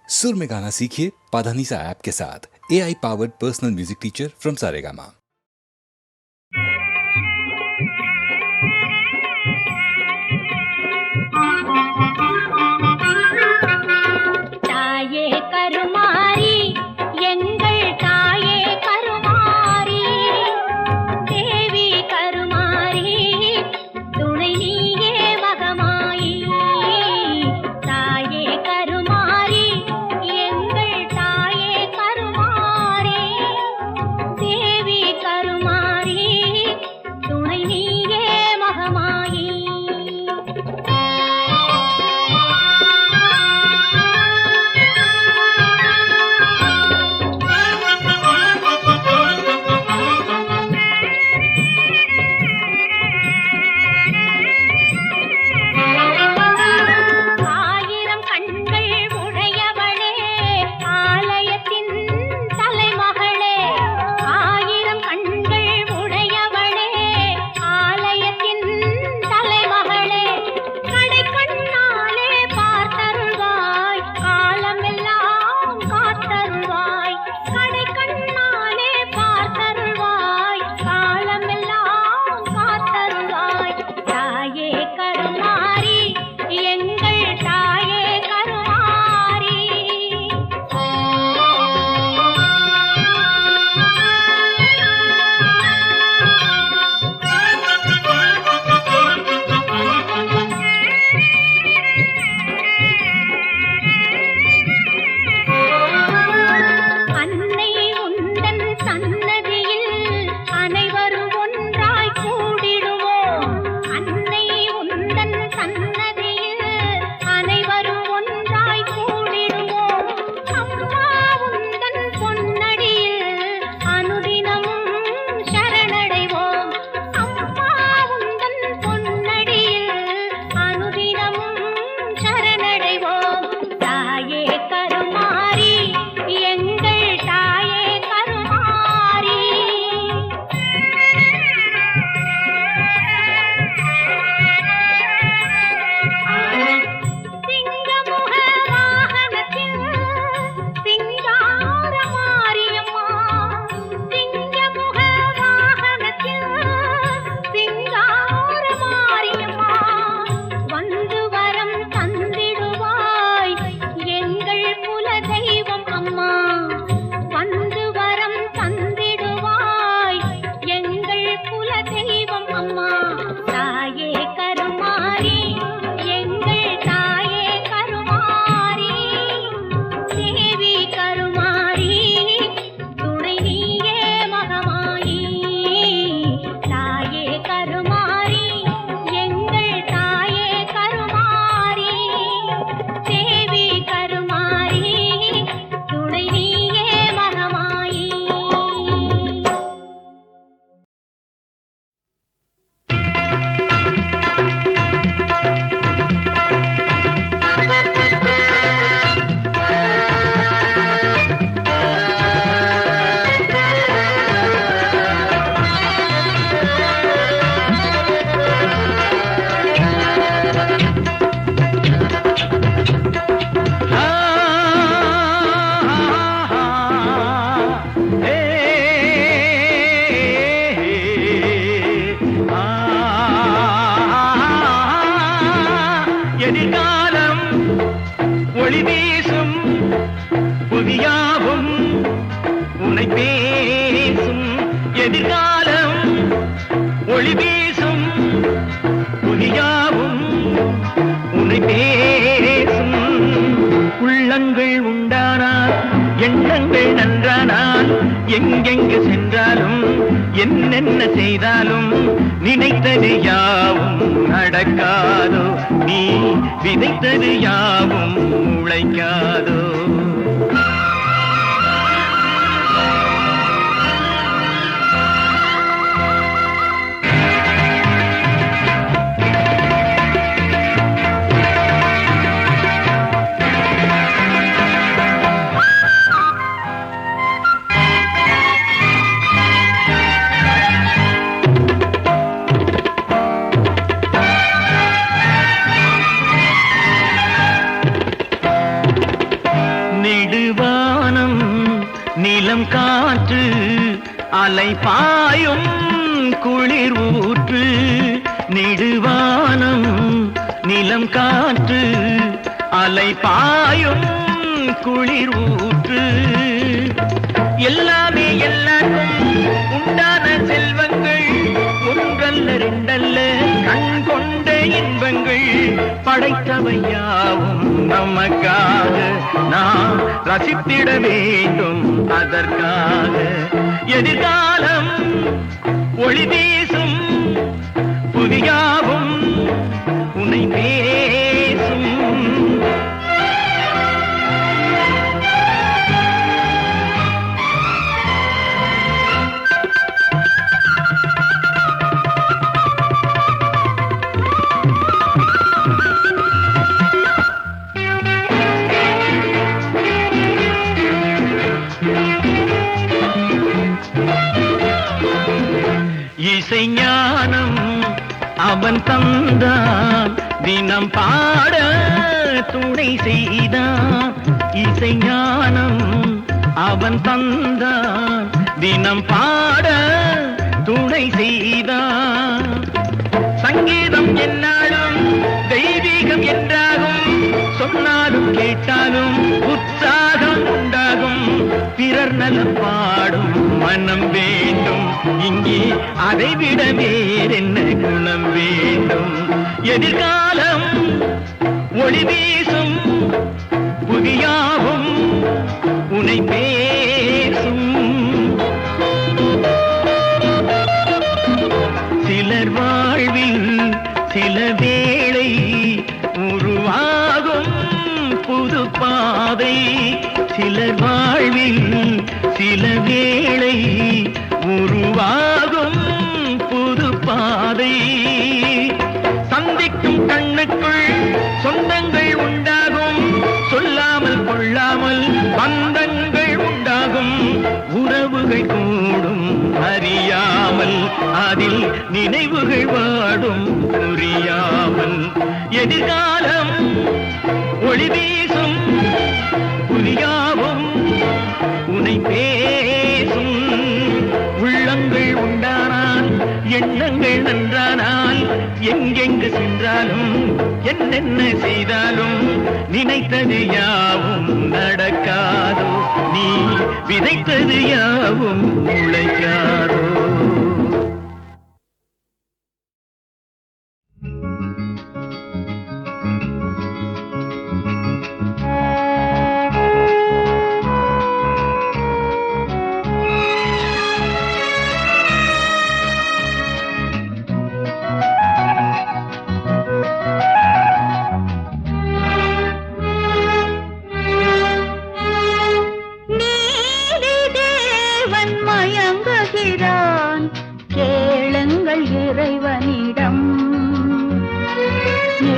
सुर में गाना सीखिए पाधानीसा ऐप के साथ। AI powered personal music teacher from Saregama. தாயே கருமாரி எங்கள் தாயே கருமாரி தேவி கருமாரி துணை நீயே மகமாயி தாயே கருமாரி எங்கள் தாயே கருமாரி தேவி கருமாரி துணை நீயே மகமாயி எதிர்காலம் ஒளி வீசும் புதியாகும் உன்னை பேசும். எதிர்காலம் ஒளி வீசும் புதியாகும் உன்னை பேசும். உள்ளங்கள் உண்டானால் எண்ணங்கள் நன்றானால் எங்கெங்கு சென்றாலும் என்னென்ன செய்தாலும் நினைத்தது யாவும் நடக்காதோ, நீ விதைத்தது யாவும் உழைக்காதோ. இளம் காற்று அலை பாயும் குளிர் ஊற்று நெடுவானம் நிலம் காற்று அலை பாயும் குளிர் ஊற்று எல்லாமே எல்லாருக்கும் உண்டான செல்வங்கள் ஒன்றல்ல ரெண்டல்ல கண் கொண்ட இன்பங்கள் படைத்தவையாவும் நமக்காக நாம் ரசித்திட வேண்டும் அதற்காக எதிர்காலம் ஒளி வீசும் புதியாவும் உன்னை பேசும் இசை ஞானம் அவன் தந்தான் தினம் பாட துணை செய்தான் இசை ஞானம் அவன் தந்தான் தினம் பாட துணை செய்தான் சங்கீதம் என்னாலும் தெய்வீகம் என்றாகும் சொன்னாலும் கேட்டாலும் உற்சாகம் உண்டாகும் பிறர் நலம் பாடும் மனம் வேண்டும் இங்கே அதைவிட வேறென்ன குணம் வேண்டும் எதிர்காலம் ஒளி வீசும் புதியாகும் உன்னை பேசும் சிலர் வாழ்வில் சில வேளை உருவாகும் புது பாதை சிலர் வாழ்வில் சில வேளை உருவாகும் புது பாதை சந்திக்கும் கண்ணுக்குள் சொந்தங்கள் உண்டாகும் சொல்லாமல் கொள்ளாமல் பந்தங்கள் உண்டாகும் உறவுகள் கூடும் அறியாமல் அதில் நினைவுகள் வாடும் புரியாமல் எதிர்காலம் ஒளி வீசும் புரியாவும் உன்னை பேசும் உள்ளங்கள் உண்டானால் எண்ணங்கள் நன்றானால் எங்கெங்கு சென்றாலும் என்னென்ன செய்தாலும் நினைத்தது யாவும் நடக்காதோ நீ விதைத்தது யாவும் உழைக்காதோ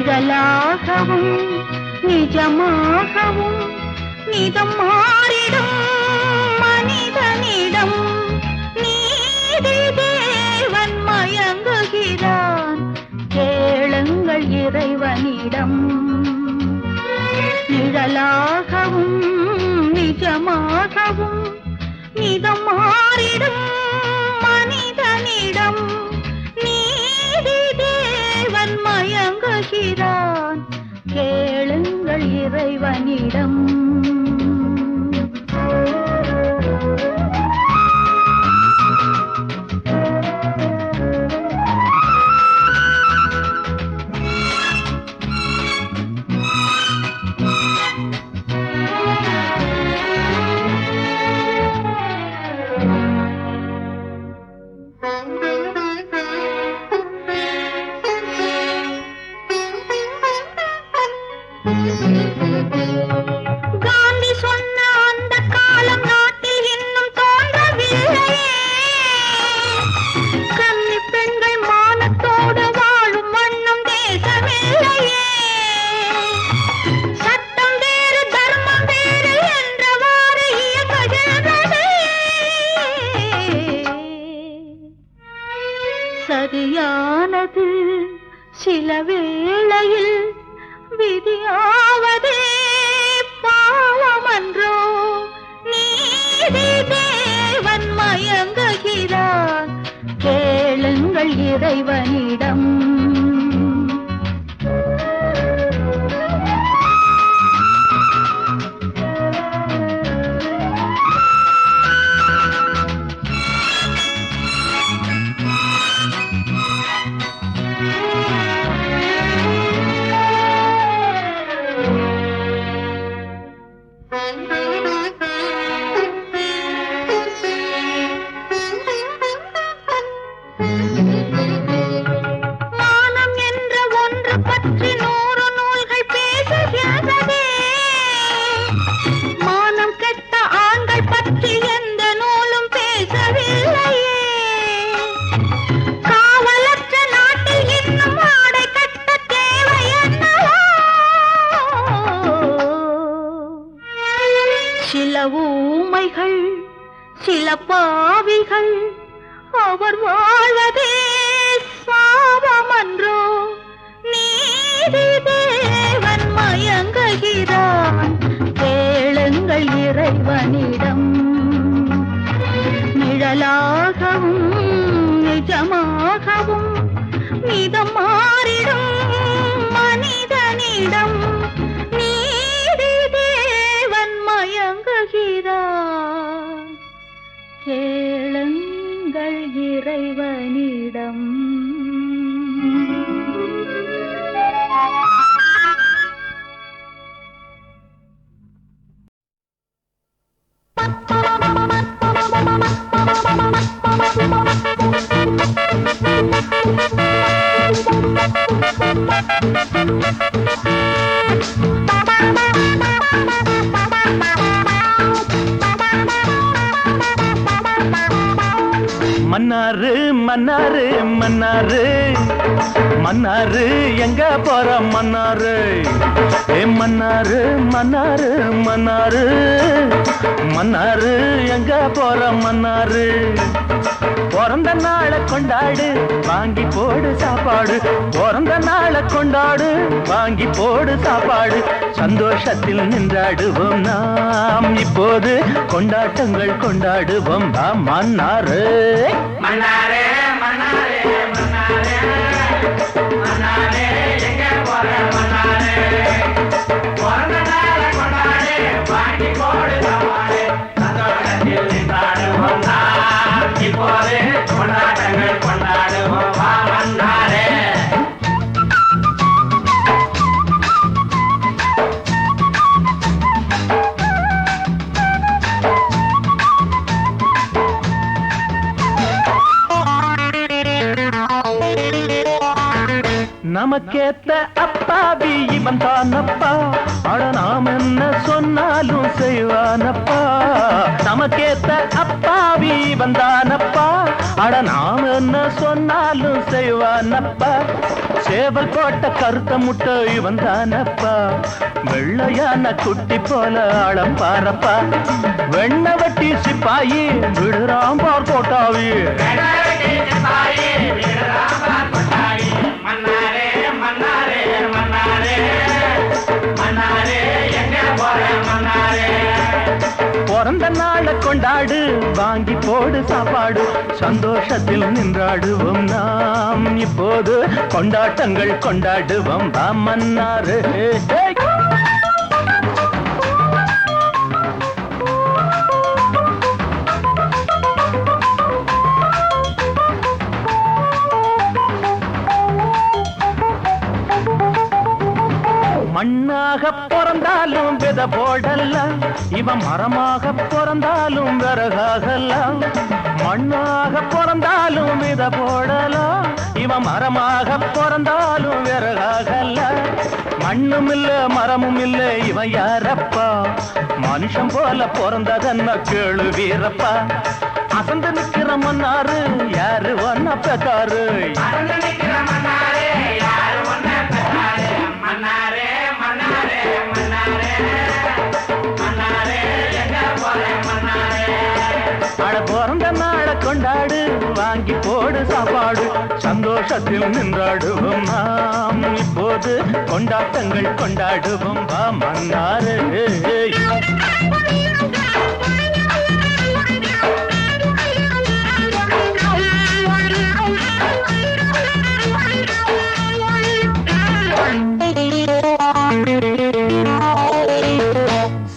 நிழலாகவும் நிஜமாகவும் நிதம் மாறிடும் மனிதனிடம் நீதி தேவன் மயங்குகிறான் கேளுங்கள் இறைவனிடம் நிழலாகவும் நிஜமாகவும் நிதம் மாறிடும் மனிதனிடம் நீதி தேவன் மயங்குகிறான் கேளுங்கள் இறைவனிடம் காந்தி சொன்ன அந்த காலம் நாட்டில் இன்னும் தோன்றவில்லையே. கன்னி பெண்கள் மானத்தோடு வாழும் வண்ணம் தேசமில்லையே. சட்டம் வேறு தர்மம் வேறு என்றவாறு இயங்குகின்றதே. சரியானது சில வேளையில் விதியாவதே பாவமன்றோ நீதி இறைவனிடம். மானம் என்ற ஒன்று பற்றி 100 நூல்கள் பேசுகிறதே. மானம் கெட்ட ஆண்கள் பற்றி எந்த நூலும் பேசவில்லையே. காவலற்ற நாட்டில் இன்னும் ஆடை கட்ட தேவை என்னவோ. சில ஊமைகள், சில பாவிகள், அவர் வாழ்வதே சாபமன்றோ. நீதி தேவன் மயங்குகிறான், கேளுங்கள் இறைவனிடம். நிழலாகவும் நிஜமாகவும் நிதம் மாறிடும் மனிதனிடம். நீதி தேவன் மயங்குகிறான், கேளுங்கள் இறைவனிடம். மன்னாரு மன்னாரு மன்னாரு மன்னாரு எங்க போற மன்னாரு. ஏ மன்னாரு மன்னாரு மன்னாரு மன்னாரு எங்க போற மன்னாரு. பிறந்த நாளை கொண்டாடு வாங்கி போடு சாப்பாடு. பிறந்த நாளை கொண்டாடு வாங்கி போடு சாப்பாடு. சந்தோஷத்தில் நின்றாடுவோம் நாம் இப்போது, கொண்டாட்டங்கள் கொண்டாடுவோம் மன்னாரு. மன்னாரே மன்னாரே மன்னாரே மன்னாரே எங்க போற மன்னாரே. பிறந்த நாளை கொண்டாடு வாங்கி போடு சாப்பாடு. சந்தோஷத்தில் நின்றாடுவோம் நாம் இப்போது, கொண்டாட்டங்கள் கொண்டாடுவோம் மன்னாரே. நமக்கேத்த அப்பாவி இவன் தானப்பா, அட நாம் என்ன சொன்னாலும் செய்வானப்பா. நமக்கேத்த அப்பாவி இவன் தானப்பா, அட நாம் என்ன சொன்னாலும் செய்வானப்பா. சேவல் போட்ட கருத்த முட்டை இவன் தானப்பா, வெள்ளையான குட்டி போல ஆழம் பாரப்பா. வெண்ண வட்டி சிப்பாயி விடுறாம் பார் கோட்டாவி. மன்னாரே மன்னாரே மன்னாரே மன்னாரே எங்க போற மன்னாரே. பிறந்த நாளை கொண்டாடு வாங்கி போடு சாப்பாடு. சந்தோஷத்தில் நின்றாடுவோம் நாம் இப்போது, கொண்டாட்டங்கள் கொண்டாடுவோம் மன்னாரு. மண்ணாக பிறந்தாலும் வித போடலாம், இவன் மரமாக பிறந்தாலும் விறகாகலாம். மண்ணாக பிறந்தாலும் வித போடலாம், இவன் மரமாக பிறந்தாலும் விறகாகலாம். மண்ணும் இல்ல மரமும் இல்ல இவன் யாரப்பா, மனுஷன் போல பிறந்ததன்ன கேளு வீரப்பா. அசந்து நிக்கிற மன்னாரு யாரு ஒன்ன பெத்தாரு. மன்னாரே மன்னாரே மன்னாரே மன்னாரே எங்க போற மன்னாரே. அட பிறந்த நாளை கொண்டாடு வாங்கி போடு சாப்பாடு. சந்தோஷத்தில் நின்றாடுவோம் நாம் இப்போது, கொண்டாட்டங்கள் கொண்டாடுவோம் மன்னாரு.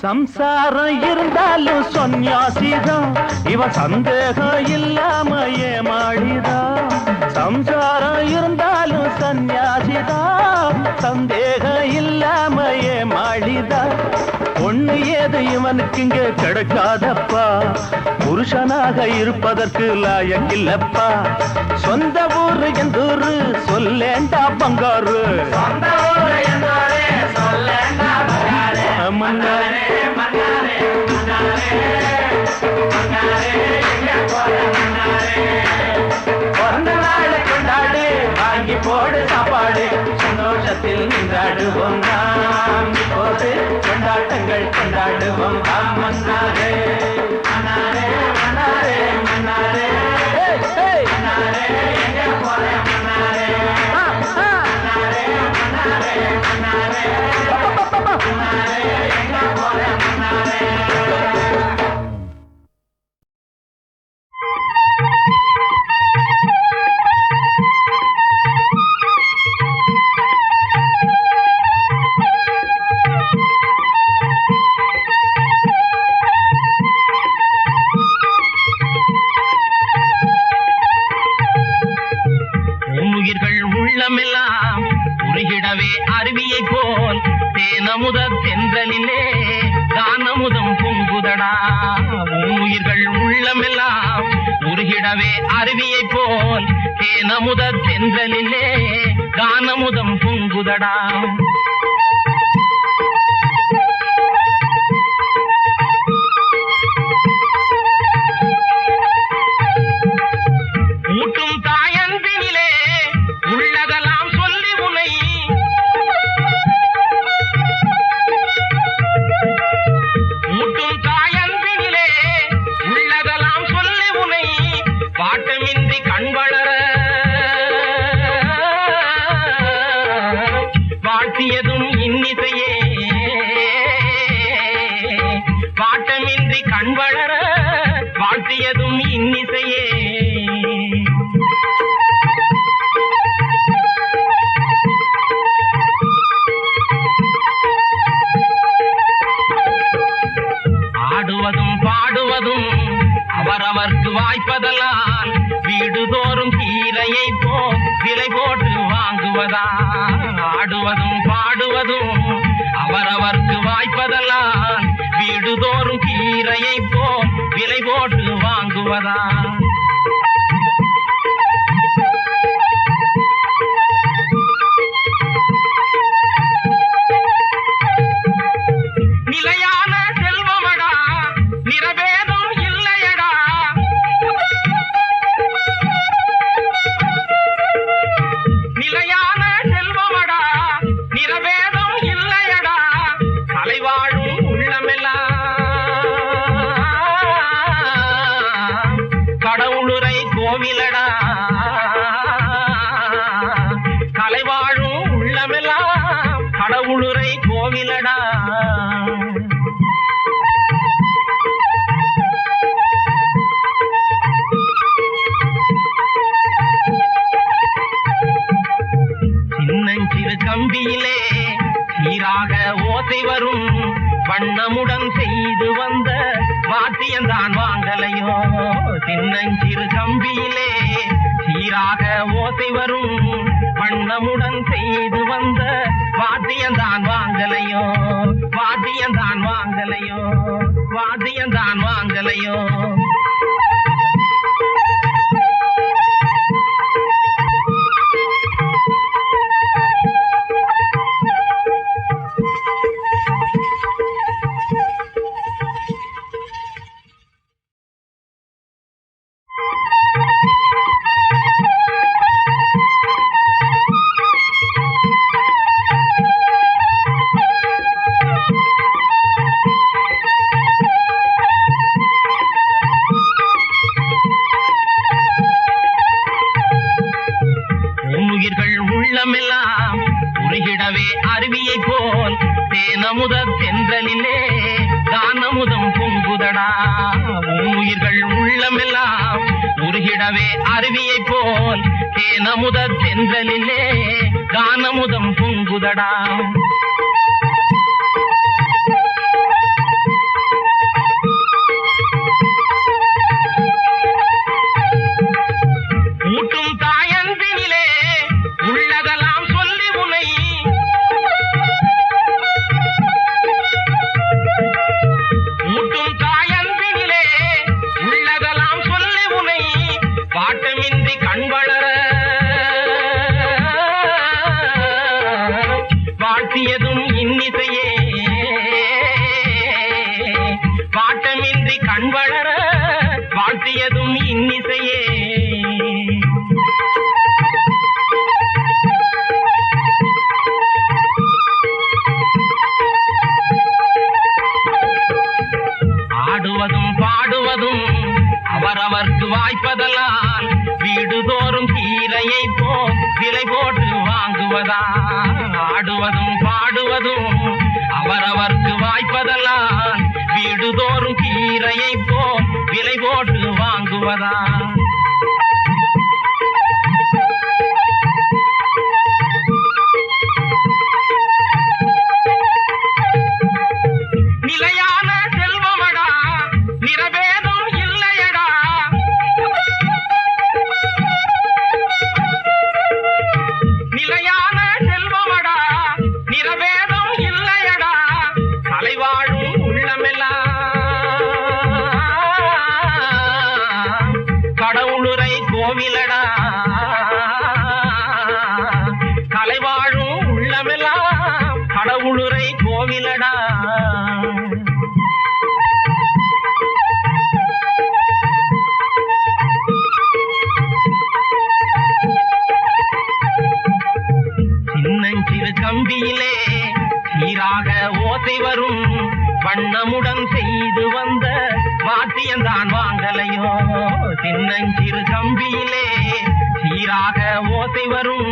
சம்சாரம் இருந்தாலும் சன்னியாசிதான் இவ சந்தேகம் இல்லாம ஏமாளிதான். சம்சாரம் இருந்தாலும் சன்னியாசிதான் சந்தேகம் இல்லாம ஏமாளிதான். பொண்ணு ஏது இவனுக்கு இங்க கிடைக்காதப்பா, புருஷனாக இருப்பதற்கு லாயக்கில்லப்பா. சொந்த ஊரு எந்தூரு சொல்லேண்டா பங்காரு, மன்னாரே மன்னாரே மன்னாரே மன்னாரே எங்க போற மன்னாரே. பிறந்த நாள் கொண்டாடு, வாங்கி போடு சாப்பாடு, சந்தோஷத்தில் நின்றாடுவோம் நாம். இப்போது கொண்டாட்டங்கள் கொண்டாடுவோம் மன்னாரே மன்னாரே மன்னாரே மன்னாரே மன்னாரே எங்க போற மன்னாரே மன்னாரே மன்னாரே மன்னாரே உள்ளமெல்லாம் உருகிடவே அருவியை போல் தேனமுத தென்றலிலே கானமுதம் பொங்குதடா. உயிர்கள் உள்ளமெல்லாம் உருகிடவே அருவியை போல் தேனமுத தென்றலிலே கானமுதம் பொங்குதடா. ஊட்டும் தாயன்பினிலே உள்ளதெல்லாம் சொல்லி உனை ஊட்டும் தாயன்பினிலே உள்ளதெல்லாம் சொல்லி உனை பாட்டமின்றி கண் வளர வாழ்த்தியதும் இன்னிசையே. பாட்டமின்றி கண் வளர வாழ்த்தியதும் இன்னிசையே. ஆடுவதும் பாடுவதும் அவரவர்க்கு வாய்ப்பதெல்லாம் வீடுதோறும் கீரையை போ விலை போட்டு வாங்குவதா. ஆடுவதும் பாடுவதும் அவரவர்க்கு வாய்ப்பதெல்லாம் வீடுதோறும் கீரையை போ விலை போட்டு வாங்குவதா. நிலையான செல்வமடா நிறவேதம் இல்லையடா. நிலையான செல்வமடா நிறவேதம் இல்லையடா. தலைவாழும் உள்ளமெல்லாம் கடவுளுரை கோவிலடா. தலைவாழும் உள்ளமெல்லாம் கடவுளுரை கோவிலடா. சின்னஞ்சிறு கம்பியிலே சீராக ஓசை வரும் வண்ணமுடன் செய்து வந்த வாத்தியந்தான் வாங்கலையோ. சின்னஞ்சிறு கம்பியிலே சீராக ஓசை வரும் வண்ணமுடன் செய்து வந்த வாத்தியந்தான் வாங்கலையோ. வாத்தியந்தான் வாங்கலையோ. வாத்தியந்தான் வாங்கலையோ. உள்ளமெல்லாம் உருகிடவே அருவியை போல் தேனமுத தென்றலிலே கானமுதம் பொங்குதடா. உயிர்கள் உள்ளமெல்லாம் உருகிடவே அருவியை போல் தேனமுத தென்றலிலே கானமுதம் பொங்குதடா. ஆடுவதும் பாடுவதும் அவரவர்க்கு வாய்ப்பதெல்லாம் வீடுதோறும் கீரையை போ விலை போட்டு வாங்குவதா ஆடுவதும் பாடுவதும் அவரவர்க்கு வாய்ப்பதெல்லாம் வீடுதோறும் கீரையை போ விலை போட்டு வாங்குவதா நிலையான செல்வமடா நிறவேதும் இல்லையடா நிலையான செல்வமடா நிறவேதும் இல்லையடா கலைவாழும் உள்ளமெல்லாம் கடவுளுரை கோவிலடா கலைவாழும் உள்ளமெல்லாம் கடவுளுரை கோவிலடா சின்னஞ்சிறு கம்பியிலே சீராக ஓசை வரும் வண்ணமுடன் செய்து வந்த வாத்தியந்தான் வாங்கலையோ சின்னஞ்சிறு கம்பியிலே சீராக ஓசை வரும்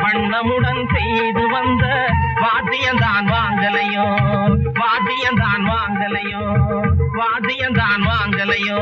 வண்ணமுடன் செய்து வந்த வாத்தியந்தான் வாங்கலையோ வாத்தியந்தான் வாங்கலையோ வாத்தியந்தான் வாங்கலையோ